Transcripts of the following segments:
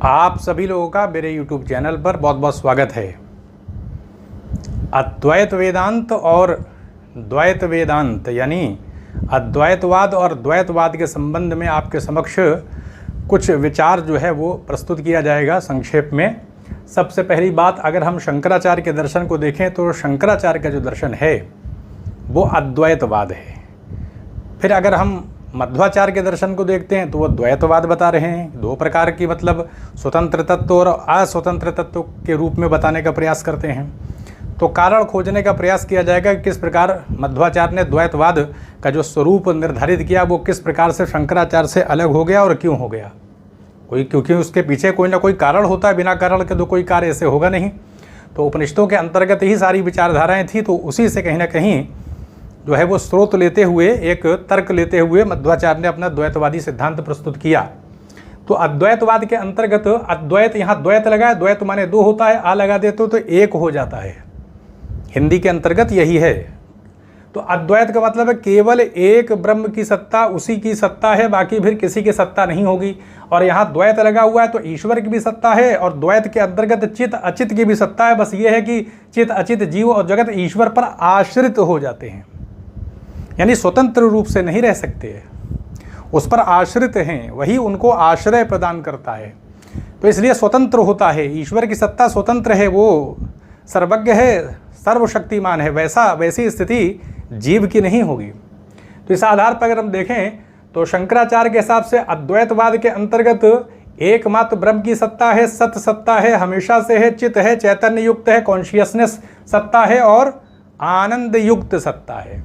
आप सभी लोगों का मेरे YouTube चैनल पर बहुत बहुत स्वागत है। अद्वैत वेदांत और द्वैत वेदांत यानी अद्वैतवाद और द्वैतवाद के संबंध में आपके समक्ष कुछ विचार जो है वो प्रस्तुत किया जाएगा संक्षेप में। सबसे पहली बात, अगर हम शंकराचार्य के दर्शन को देखें तो शंकराचार्य का जो दर्शन है वो अद्वैतवाद है। फिर अगर हम मध्वाचार्य के दर्शन को देखते हैं तो वो द्वैतवाद बता रहे हैं। दो प्रकार की, मतलब स्वतंत्र तत्व और अस्वतंत्र तत्व के रूप में बताने का प्रयास करते हैं। तो कारण खोजने का प्रयास किया जाएगा कि किस प्रकार मध्वाचार्य ने द्वैतवाद का जो स्वरूप निर्धारित किया वो किस प्रकार से शंकराचार्य से अलग हो गया और क्यों हो गया। क्योंकि उसके पीछे कोई ना कोई कारण होता है, बिना कारण के तो कोई कार्य ऐसे होगा नहीं। तो उपनिषदों के अंतर्गत ही सारी विचारधाराएँ थी, तो उसी से कहीं ना कहीं जो है वो स्रोत लेते हुए, एक तर्क लेते हुए मध्वाचार्य ने अपना द्वैतवादी सिद्धांत प्रस्तुत किया। तो अद्वैतवाद के अंतर्गत अद्वैत, यहाँ द्वैत लगा है, द्वैत माने दो होता है, आ लगा देते तो एक हो जाता है। हिंदी के अंतर्गत यही है। तो अद्वैत का मतलब है केवल एक ब्रह्म की सत्ता, उसी की सत्ता है, बाकी फिर किसी की सत्ता नहीं होगी। और यहाँ द्वैत लगा हुआ है तो ईश्वर की भी सत्ता है और द्वैत के अंतर्गत चित अचित की भी सत्ता है। बस ये है कि चित अचित जीव और जगत ईश्वर पर आश्रित हो जाते हैं, यानी स्वतंत्र रूप से नहीं रह सकते, उस पर आश्रित हैं, वही उनको आश्रय प्रदान करता है। तो इसलिए स्वतंत्र होता है। ईश्वर की सत्ता स्वतंत्र है, वो सर्वज्ञ है, सर्वशक्तिमान है। वैसी स्थिति जीव की नहीं होगी। तो इस आधार पर अगर हम देखें तो शंकराचार्य के हिसाब से अद्वैतवाद के अंतर्गत एकमात्र ब्रह्म की सत्ता है, सत्य सत्ता है, हमेशा से है, चित्त है, चैतन्य युक्त है, कॉन्शियसनेस सत्ता है और आनंद युक्त सत्ता है।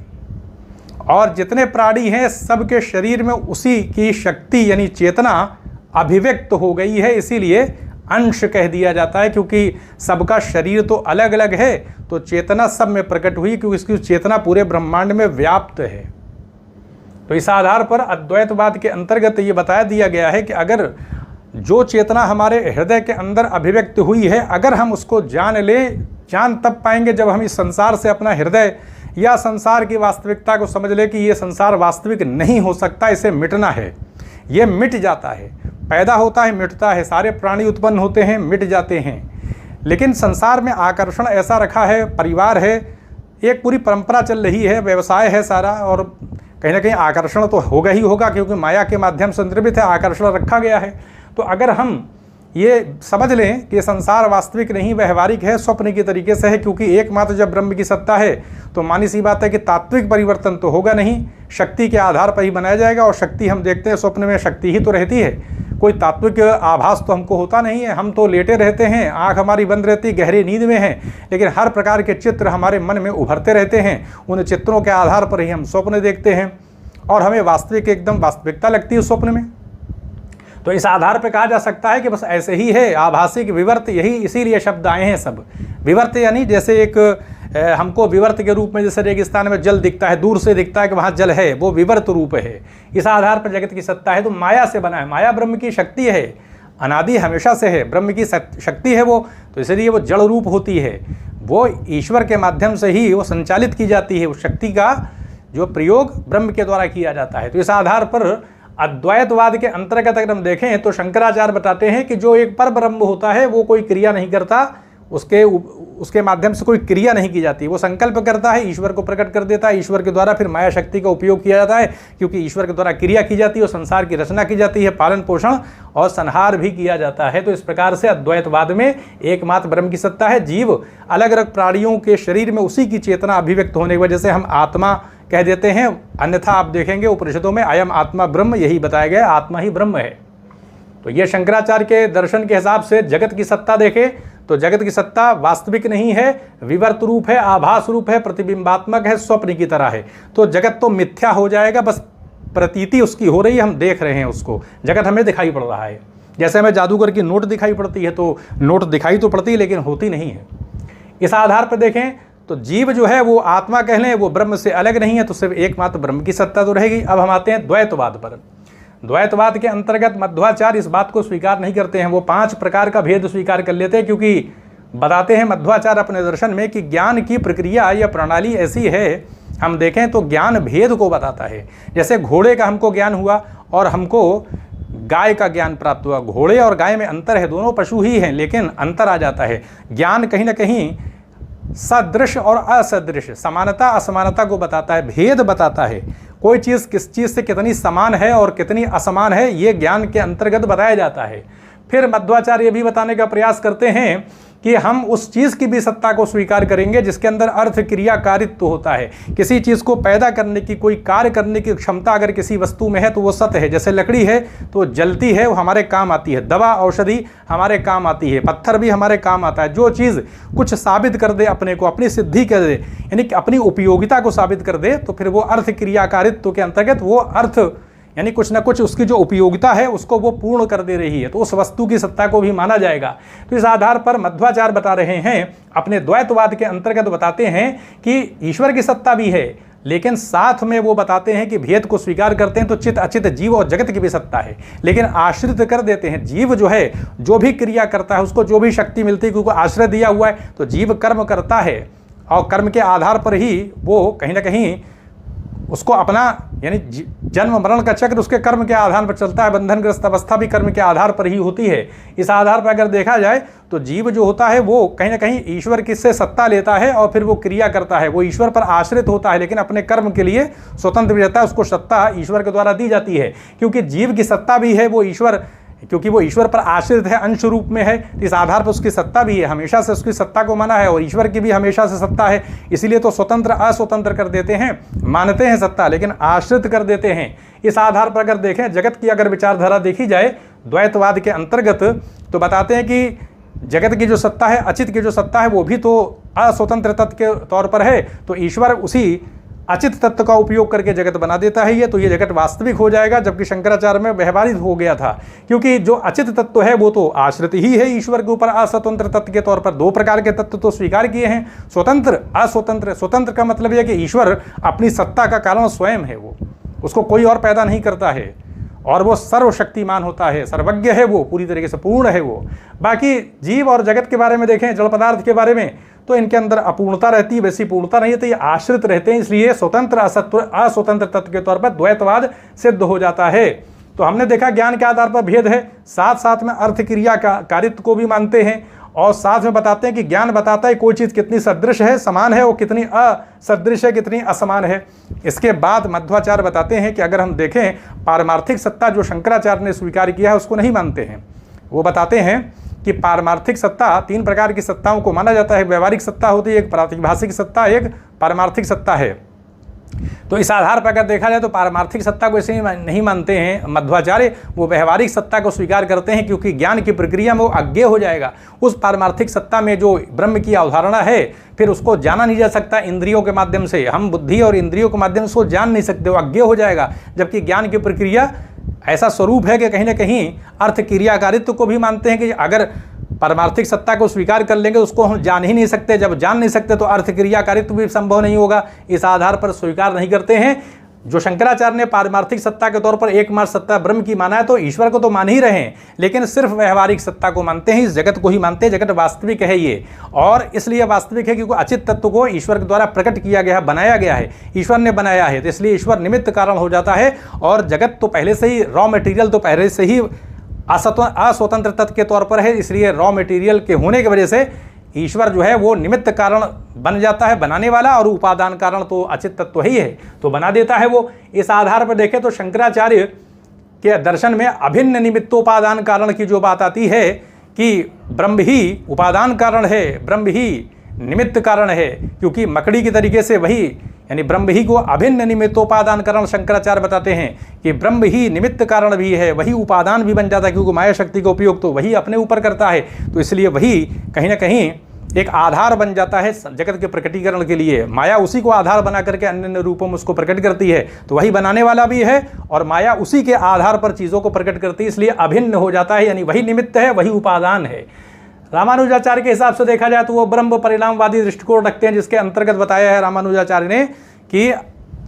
और जितने प्राणी हैं सबके शरीर में उसी की शक्ति यानी चेतना अभिव्यक्त हो गई है, इसीलिए अंश कह दिया जाता है। क्योंकि सबका शरीर तो अलग अलग है, तो चेतना सब में प्रकट हुई क्योंकि इसकी चेतना पूरे ब्रह्मांड में व्याप्त है। तो इस आधार पर अद्वैतवाद के अंतर्गत ये बताया दिया गया है कि अगर जो चेतना हमारे हृदय के अंदर अभिव्यक्त हुई है, अगर हम उसको जान लें, जान तब पाएंगे जब हम इस संसार से अपना हृदय या संसार की वास्तविकता को समझ ले कि ये संसार वास्तविक नहीं हो सकता, इसे मिटना है। ये मिट जाता है, पैदा होता है, मिटता है, सारे प्राणी उत्पन्न होते हैं, मिट जाते हैं। लेकिन संसार में आकर्षण ऐसा रखा है, परिवार है, एक पूरी परंपरा चल रही है, व्यवसाय है सारा, और कहीं ना कहीं आकर्षण तो होगा ही होगा क्योंकि माया के माध्यम से निर्मित है, आकर्षण रखा गया है। तो अगर हम ये समझ लें कि संसार वास्तविक नहीं, व्यवहारिक है, स्वप्न की तरीके से है, क्योंकि एकमात्र जब ब्रह्म की सत्ता है तो मानी सी बात है कि तात्विक परिवर्तन तो होगा नहीं, शक्ति के आधार पर ही बनाया जाएगा। और शक्ति हम देखते हैं स्वप्न में शक्ति ही तो रहती है, कोई तात्विक आभास तो हमको होता नहीं है। हम तो लेटे रहते हैं, आँख हमारी बंद रहती, गहरी नींद में हैं, लेकिन हर प्रकार के चित्र हमारे मन में उभरते रहते हैं। उन चित्रों के आधार पर ही हम स्वप्न देखते हैं और हमें वास्तविक एकदम वास्तविकता लगती है स्वप्न में। तो इस आधार पर कहा जा सकता है कि बस ऐसे ही है, आभासिक विवर्त, यही इसीलिए शब्द आए हैं सब। विवर्त यानी जैसे एक हमको विवर्त के रूप में जैसे रेगिस्तान में जल दिखता है, दूर से दिखता है कि वहाँ जल है, वो विवर्त रूप है। इस आधार पर जगत की सत्ता है। तो माया से बना है, माया ब्रह्म की शक्ति है, अनादि हमेशा से है, ब्रह्म की शक्ति है वो। तो इसलिए वो जड़ रूप होती है, वो ईश्वर के माध्यम से ही वो संचालित की जाती है। उस शक्ति का जो प्रयोग ब्रह्म के द्वारा किया जाता है। तो इस आधार पर अद्वैतवाद के अंतर्गत अगर हम देखें तो शंकराचार्य बताते हैं कि जो एक पर ब्रह्म होता है वो कोई क्रिया नहीं करता, उसके माध्यम से कोई क्रिया नहीं की जाती, वो संकल्प करता है, ईश्वर को प्रकट कर देता है। ईश्वर के द्वारा फिर माया शक्ति का उपयोग किया जाता है, क्योंकि ईश्वर के द्वारा क्रिया की जाती है और संसार की रचना की जाती है, पालन पोषण और संहार भी किया जाता है। तो इस प्रकार से अद्वैतवाद में एकमात्र ब्रह्म की सत्ता है। जीव अलग अलग प्राणियों के शरीर में उसी की चेतना अभिव्यक्त होने की वजह से हम आत्मा कह देते हैं। अन्यथा आप देखेंगे उपनिषदों में अयम आत्मा ब्रह्म, यही बताया गया, आत्मा ही ब्रह्म है। तो ये शंकराचार्य के दर्शन के हिसाब से जगत की सत्ता देखें तो जगत की सत्ता वास्तविक नहीं है, विवर्त रूप है, आभास रूप है, प्रतिबिंबात्मक है, स्वप्न की तरह है। तो जगत तो मिथ्या हो जाएगा, बस प्रतीति उसकी हो रही है, हम देख रहे हैं उसको, जगत हमें दिखाई पड़ रहा है। जैसे हमें जादूगर की नोट दिखाई पड़ती है, तो नोट दिखाई तो पड़ती है लेकिन होती नहीं है। इस आधार पर देखें तो जीव जो है वो आत्मा कह लें, वो ब्रह्म से अलग नहीं है, तो सिर्फ एकमात्र ब्रह्म की सत्ता तो रहेगी। अब हम आते हैं द्वैतवाद पर। द्वैतवाद के अंतर्गत मध्वाचार्य इस बात को स्वीकार नहीं करते हैं, वो 5 प्रकार का भेद स्वीकार कर लेते हैं। क्योंकि बताते हैं मध्वाचार्य अपने दर्शन में कि ज्ञान की प्रक्रिया या प्रणाली ऐसी है, हम देखें तो ज्ञान भेद को बताता है। जैसे घोड़े का हमको ज्ञान हुआ और हमको गाय का ज्ञान प्राप्त हुआ। घोड़े और गाय में अंतर है, दोनों पशु ही हैं, लेकिन अंतर आ जाता है। ज्ञान कहीं ना कहीं सदृश और असदृश, समानता असमानता को बताता है, भेद बताता है। कोई चीज़ किस चीज़ से कितनी समान है और कितनी असमान है, ये ज्ञान के अंतर्गत बताया जाता है। फिर मध्वाचार्य ये भी बताने का प्रयास करते हैं कि हम उस चीज़ की भी सत्ता को स्वीकार करेंगे जिसके अंदर अर्थ क्रियाकारित्व होता है। किसी चीज़ को पैदा करने की, कोई कार्य करने की क्षमता अगर किसी वस्तु में है तो वो सत्य है। जैसे लकड़ी है तो जलती है, वो हमारे काम आती है। दवा औषधि हमारे काम आती है। पत्थर भी हमारे काम आता है। जो चीज़ कुछ साबित कर दे अपने को, अपनी सिद्धि कर दे, यानी कि अपनी उपयोगिता को साबित कर दे, तो फिर वो अर्थ क्रियाकारित्व के अंतर्गत वो अर्थ यानी कुछ ना कुछ उसकी जो उपयोगिता है उसको वो पूर्ण कर दे रही है, तो उस वस्तु की सत्ता को भी माना जाएगा। तो इस आधार पर मध्वाचार्य बता रहे हैं, अपने द्वैतवाद के अंतर्गत बताते हैं कि ईश्वर की सत्ता भी है, लेकिन साथ में वो बताते हैं कि भेद को स्वीकार करते हैं तो चित अचित जीव और जगत की भी सत्ता है, लेकिन आश्रित कर देते हैं। जीव जो है, जो भी क्रिया करता है, उसको जो भी शक्ति मिलती है, क्योंकि आश्रय दिया हुआ है, तो जीव कर्म करता है और कर्म के आधार पर ही वो कहीं ना कहीं उसको अपना यानी जन्म मरण का चक्र उसके कर्म के आधार पर चलता है। बंधनग्रस्त अवस्था भी कर्म के आधार पर ही होती है। इस आधार पर अगर देखा जाए तो जीव जो होता है वो कहीं ना कहीं ईश्वर किससे सत्ता लेता है और फिर वो क्रिया करता है। वो ईश्वर पर आश्रित होता है, लेकिन अपने कर्म के लिए स्वतंत्र भी रहता है। उसको सत्ता ईश्वर के द्वारा दी जाती है, क्योंकि जीव की सत्ता भी है वो ईश्वर, क्योंकि वो ईश्वर पर आश्रित है, अंश रूप में है। इस आधार पर उसकी सत्ता भी है, हमेशा से उसकी सत्ता को माना है, और ईश्वर की भी हमेशा से सत्ता है। इसीलिए तो स्वतंत्र अस्वतंत्र कर देते हैं, मानते हैं सत्ता लेकिन आश्रित कर देते हैं। इस आधार पर अगर देखें, जगत की अगर विचारधारा देखी जाए द्वैतवाद के अंतर्गत, तो बताते हैं कि जगत की जो सत्ता है, अचित की जो सत्ता है, वो भी तो अस्वतंत्र तत्व के तौर पर है। तो ईश्वर उसी अचित तत्व का उपयोग करके जगत बना देता है। ये तो ये जगत वास्तविक हो जाएगा, जबकि शंकराचार्य में व्यवहारिक हो गया था, क्योंकि जो अचित तत्व है वो तो आश्रित ही है ईश्वर के ऊपर। अस्वतंत्र तत्व के तौर पर दो प्रकार के तत्व तो स्वीकार किए हैं, स्वतंत्र अस्वतंत्र। स्वतंत्र का मतलब यह कि ईश्वर अपनी सत्ता का कारण स्वयं है, वो उसको कोई और पैदा नहीं करता है, और वो सर्वशक्तिमान होता है, सर्वज्ञ है, वो पूरी तरीके से पूर्ण है वो। बाकी जीव और जगत के बारे में देखें, जड़ पदार्थ के बारे में, तो इनके अंदर अपूर्णता रहती है, वैसी पूर्णता नहीं है, तो ये आश्रित रहते हैं। इसलिए स्वतंत्र अस्वतंत्र तत्व के तौर पर द्वैतवाद सिद्ध हो जाता है। तो हमने देखा ज्ञान के आधार पर भेद है, साथ साथ में अर्थ क्रिया का कारित्व को भी मानते हैं, और साथ में बताते हैं कि ज्ञान बताता है कोई चीज़ कितनी सदृश है, समान है, और कितनी असदृश है, कितनी असमान है। इसके बाद मध्वाचार्य बताते हैं कि अगर हम देखें, पारमार्थिक सत्ता जो शंकराचार्य ने स्वीकार किया है उसको नहीं मानते हैं। वो बताते हैं कि पारमार्थिक सत्ता, तीन प्रकार की सत्ताओं को माना जाता है। व्यवहारिक सत्ता होती है, एक प्रातिभाषिक सत्ता, एक पारमार्थिक सत्ता है। तो इस आधार पर अगर देखा जाए तो पारमार्थिक सत्ता को ऐसे ही नहीं मानते हैं मध्वाचार्य, वो व्यवहारिक सत्ता को स्वीकार करते हैं, क्योंकि ज्ञान की प्रक्रिया में वो अज्ञेय हो जाएगा। उस पारमार्थिक सत्ता में जो ब्रह्म की अवधारणा है, फिर उसको जाना नहीं जा सकता इंद्रियों के माध्यम से। हम बुद्धि और इंद्रियों के माध्यम से उसको जान नहीं सकते, वो अज्ञेय हो जाएगा। जबकि ज्ञान की प्रक्रिया ऐसा स्वरूप है कि कहीं ना कहीं अर्थ क्रियाकारित्व को भी मानते हैं कि अगर पारमार्थिक सत्ता को स्वीकार कर लेंगे उसको हम जान ही नहीं सकते। जब जान नहीं सकते तो अर्थ क्रियाकारित्व भी संभव नहीं होगा। इस आधार पर स्वीकार नहीं करते हैं। जो शंकराचार्य ने पारमार्थिक सत्ता के तौर पर एकमात्र सत्ता ब्रह्म की माना है, तो ईश्वर को तो मान ही रहे हैं, लेकिन सिर्फ व्यवहारिक सत्ता को मानते हैं, इस जगत को ही मानते हैं। जगत वास्तविक है ये, और इसलिए वास्तविक है क्योंकि अचित तत्व को ईश्वर के द्वारा प्रकट किया गया, बनाया गया है, ईश्वर ने बनाया है, तो इसलिए ईश्वर निमित्त कारण हो जाता है। और जगत तो पहले से ही रॉ मटेरियल तो पहले से ही अस्वतंत्र तत्व के तौर पर है, इसलिए रॉ मटेरियल के होने की वजह से ईश्वर जो है वो निमित्त कारण बन जाता है, बनाने वाला, और उपादान कारण तो अचित तत्व ही है, तो बना देता है वो। इस आधार पर देखें तो शंकराचार्य के दर्शन में अभिन्न निमित्तोपादान कारण की जो बात आती है कि ब्रह्म ही उपादान कारण है, ब्रह्म ही निमित्त कारण है, क्योंकि मकड़ी के तरीके से वही यानी ब्रह्म ही को अभिन्न निमित्तोपादान कारण शंकराचार्य बताते हैं कि ब्रह्म ही निमित्त कारण भी है, वही उपादान भी बन जाता है, क्योंकि माया शक्ति का उपयोग तो वही अपने ऊपर करता है, तो इसलिए वही कहीं ना कहीं एक आधार बन जाता है जगत के प्रकटीकरण के लिए। माया उसी को आधार बना करके अन्य अन्य रूपों में उसको प्रकट करती है, तो वही बनाने वाला भी है, और माया उसी के आधार पर चीज़ों को प्रकट करती है, इसलिए अभिन्न हो जाता है, यानी वही निमित्त है, वही उपादान है। रामानुजाचार्य के हिसाब से देखा जाए तो वो ब्रह्म परिणामवादी दृष्टिकोण रखते हैं, जिसके अंतर्गत बताया है रामानुजाचार्य ने कि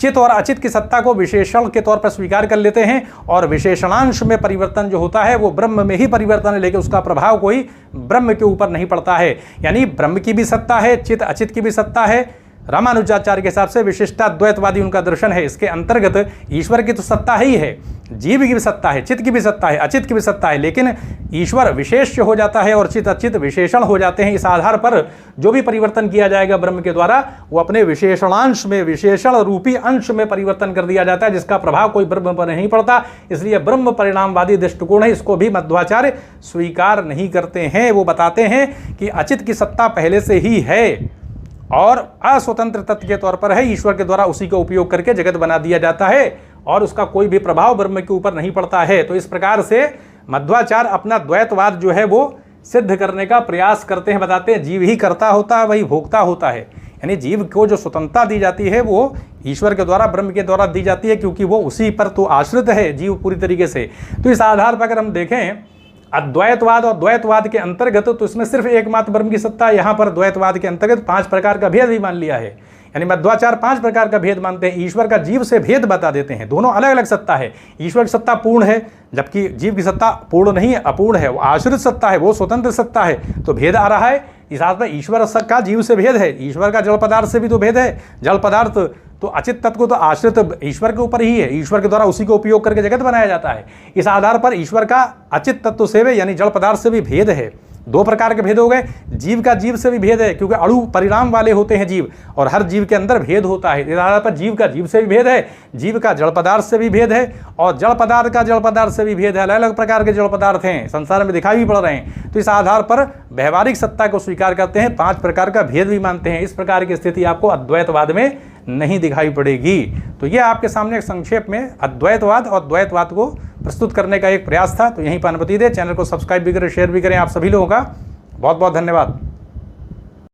चित और अचित की सत्ता को विशेषण के तौर पर स्वीकार कर लेते हैं, और विशेषणांश में परिवर्तन जो होता है वो ब्रह्म में ही परिवर्तन है, लेकिन उसका प्रभाव कोई ब्रह्म के ऊपर नहीं पड़ता है। यानी ब्रह्म की भी सत्ता है, चित अचित की भी सत्ता है, रामानुजाचार्य के हिसाब से विशिष्टाद्वैतवादी उनका दर्शन है। इसके अंतर्गत ईश्वर की तो सत्ता ही है, जीव की भी सत्ता है, चित्त की भी सत्ता है, अचित की भी सत्ता है, लेकिन ईश्वर विशेष हो जाता है और चित्त अचित विशेषण हो जाते हैं। इस आधार पर जो भी परिवर्तन किया जाएगा ब्रह्म के द्वारा वो अपने विशेषणांश में, विशेषण रूपी अंश में परिवर्तन कर दिया जाता है, जिसका प्रभाव कोई ब्रह्म पर नहीं पड़ता। इसलिए ब्रह्म परिणामवादी दृष्टिकोण है, इसको भी मध्वाचार्य स्वीकार नहीं करते हैं। वो बताते हैं कि अचित की सत्ता पहले से ही है और अस्वतंत्र तत्व के तौर पर है, ईश्वर के द्वारा उसी का उपयोग करके जगत बना दिया जाता है और उसका कोई भी प्रभाव ब्रह्म के ऊपर नहीं पड़ता है। तो इस प्रकार से मध्वाचार्य अपना द्वैतवाद जो है वो सिद्ध करने का प्रयास करते हैं। बताते हैं जीव ही कर्ता होता है, वही भोक्ता होता है, यानी जीव को जो स्वतंत्रता दी जाती है वो ईश्वर के द्वारा, ब्रह्म के द्वारा दी जाती है, क्योंकि वो उसी पर तो आश्रित है जीव पूरी तरीके से। तो इस आधार पर अगर हम देखें अद्वैतवाद और द्वैतवाद के अंतर्गत, तो इसमें सिर्फ एकमात्र ब्रह्म की सत्ता है। यहाँ पर द्वैतवाद के अंतर्गत 5 प्रकार का भेद भी मान लिया है, यानी मध्वाचार्य 5 प्रकार का भेद मानते हैं। ईश्वर का जीव से भेद बता देते हैं, दोनों अलग अलग सत्ता है। ईश्वर की सत्ता पूर्ण है, जबकि जीव की सत्ता पूर्ण नहीं है, अपूर्ण है, वो आश्रित सत्ता है, वो स्वतंत्र सत्ता है। तो भेद आ रहा है इस हाथ में, ईश्वर का जीव से भेद है, ईश्वर का जल पदार्थ से भी तो भेद है। जल पदार्थ तो अचित तत्व को तो आश्रित ईश्वर के ऊपर ही है, ईश्वर के द्वारा उसी को उपयोग करके जगत बनाया जाता है। इस आधार पर ईश्वर का अचित तत्व से यानी जल पदार्थ से भी भेद है। 2 प्रकार के भेद हो गए। जीव का जीव से भी भेद है, क्योंकि अणु परिणाम वाले होते हैं जीव, और हर जीव के अंदर भेद होता है। इस आधार पर जीव का जीव से भी भेद है, जीव का जल पदार्थ से भी भेद है, और जल पदार्थ का जल पदार्थ से भी भेद है। अलग अलग प्रकार के जल पदार्थ हैं, संसार में दिखाई भी पड़ रहे हैं। तो इस आधार पर व्यवहारिक सत्ता को स्वीकार करते हैं, 5 प्रकार का भेद भी मानते हैं। इस प्रकार की स्थिति आपको अद्वैतवाद में नहीं दिखाई पड़ेगी। तो यह आपके सामने एक संक्षेप में अद्वैतवाद और द्वैतवाद को प्रस्तुत करने का एक प्रयास था। तो यहीं पर अनुमति दे, चैनल को सब्सक्राइब भी करें, शेयर भी करें। आप सभी लोगों का बहुत बहुत धन्यवाद।